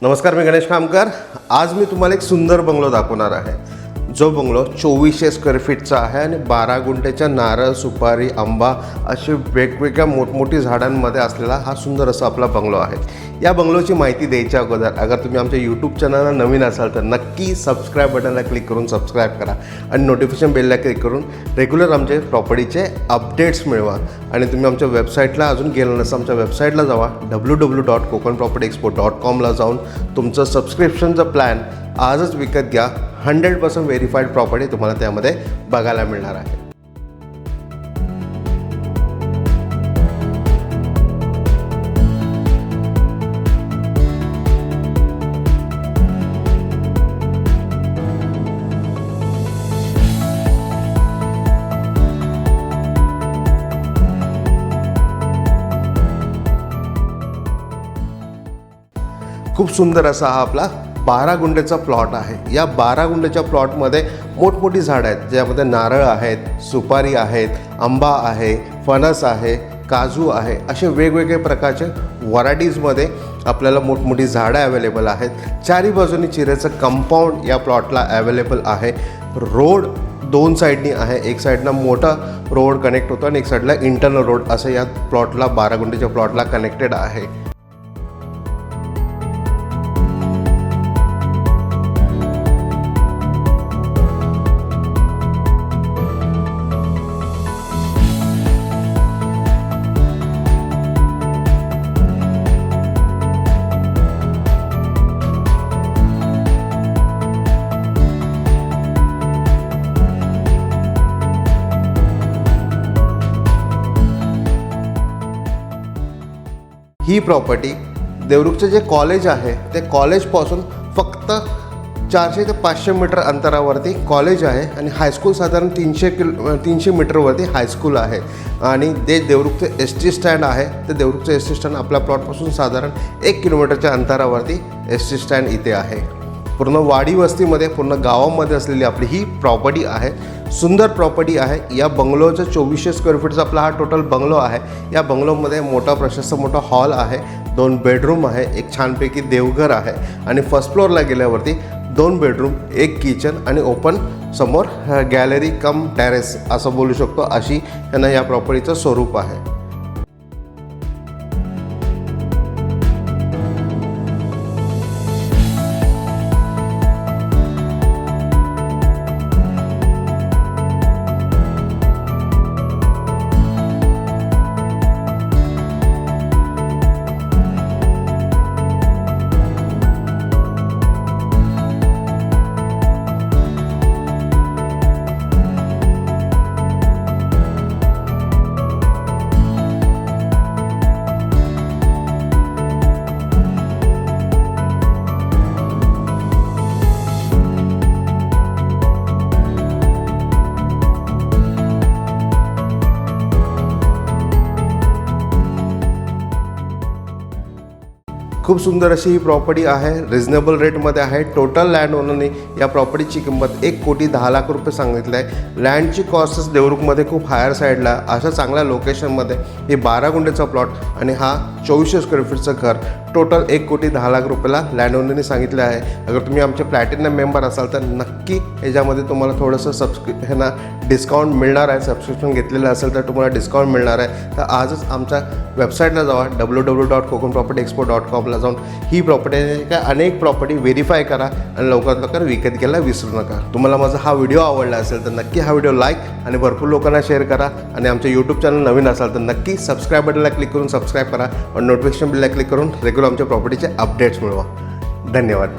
नमस्कार, मी गणेश कामकर। आज मी तुम्हाला एक सुंदर बंगलो दाखवणार आहे। जो बंगलो 2400 स्क्वेअर फीटचा आहे आणि 12 गुंठ्याच्या नारळ, सुपारी, आंबा असे वेगवेगळ्या मोठमोठी झाडांमध्ये असलेला हा सुंदर असा आपला बंगलो आहे। या बंगलोची माहिती द्यायच्या अगोदर अगर तुम्ही आमच्या यूट्यूब चॅनलला नवीन असाल तर नक्की सबस्क्राईब बटनला क्लिक करून सबस्क्राईब करा आणि नोटिफिकेशन बेलला क्लिक करून रेग्युलर आमचे प्रॉपर्टीचे अपडेट्स मिळवा। आणि तुम्ही आमच्या वेबसाईटला अजून गेलं नसेल आमच्या वेबसाईटला जावा www.kokanpropertyexpo.com ला जाऊन तुमचं सबस्क्रिप्शनचं प्लॅन आजच विकत घ्या। 100% व्हेरीफाईड प्रॉपर्टी तुम्हाला त्यामध्ये बघायला मिळणार आहे। खूप सुंदर असा हा आपला 12 गुंठ्याचा प्लॉट आहे। या 12 गुंठ्याच्या प्लॉटमध्ये मोठमोठी झाडं आहेत, ज्यामध्ये नारळ आहेत, सुपारी आहेत, आंबा आहे, फणस आहे, काजू आहे, असे वेगवेगळे प्रकारचे व्हरायटीजमध्ये आपल्याला मोठमोठी झाडं अवेलेबल आहेत। चारी बाजूनी चिरेचं कंपाऊंड या प्लॉटला अवेलेबल आहे। रोड 2 साईडनी आहे, एक साईडनं मोठा रोड कनेक्ट होतो आणि एक साईडला इंटरनल रोड असं या प्लॉटला 12 गुंठ्याच्या प्लॉटला कनेक्टेड आहे। ही प्रॉपर्टी देवरुखचे जे कॉलेज आहे ते कॉलेजपासून फक्त 400 ते 500 मीटर अंतरावरती कॉलेज आहे आणि हायस्कूल साधारण 300 मीटरवरती हायस्कूल आहे। आणि ते देवरुखचे ST स्टँड आहे, ते देवरुखचे ST स्टँड आपल्या प्लॉटपासून साधारण 1 किलोमीटरच्या अंतरावरती ST स्टँड इथे आहे। पूर्ण वाडी वस्तीमध्ये पूर्ण गावामध्ये असलेली आपली ही प्रॉपर्टी आहे। सुंदर प्रॉपर्टी आहे। या बंगलोचं 2400 स्क्वेअर फीटचा आपला हा टोटल बंगलो आहे। या बंगलोमध्ये मोठा प्रशस्त मोठा हॉल आहे, 2 बेडरूम आहे, एक छानपैकी देवघर आहे आणि फर्स्ट फ्लोअरला गेल्यावरती 2 बेडरूम, 1 किचन आणि ओपन समोर गॅलरी कम टेरेस असं बोलू शकतो, अशी यांना या प्रॉपर्टीचं स्वरूप आहे। खूप सुंदर अशी ही प्रॉपर्टी आहे, रिजनेबल रेटमध्ये आहे। टोटल लँड ओनरने या प्रॉपर्टीची किंमत 1,10,00,000 रुपये सांगितलं आहे। लँडची कॉस्टच देवरुखमध्ये खूप हायर साईडला अशा चांगल्या लोकेशनमध्ये हे 12 गुंठ्याचा प्लॉट आणि हा 2400 स्क्वेअर फीटचं घर टोटल 1,10,00,000 रुपयाला लँड ओनरने सांगितलं आहे। अगर तुम्ही आमचे प्लॅटिनम मेंबर असाल तर नक्की याच्यामध्ये तुम्हाला थोडंसं डिस्काउंट मिळणार आहे। सबस्क्रिप्शन घेतलेलं असेल तर तुम्हाला डिस्काउंट मिळणार आहे। तर आजच आमच्या वेबसाईटला जावा www.kokanpropertyexpo.com ला जाऊन ही प्रॉपर्टी काय अनेक प्रॉपर्टी व्हेरीफाय करा आणि लवकरात लवकर विकत घ्यायला विसरू नका। तुम्हाला माझा हा व्हिडिओ आवडला असेल तर नक्की हा व्हिडिओ लाईक आणि भरपूर लोकांना शेअर करा आणि आमच्या यूट्यूब चॅनल नवीन असाल तर नक्की सबस्क्राईब बटनला क्लिक करून सबस्क्राईब करा आणि नोटिफिकेशन बेलला क्लिक करून रेग्युलर आमच्या प्रॉपर्टीचे अपडेट्स मिळवा। धन्यवाद।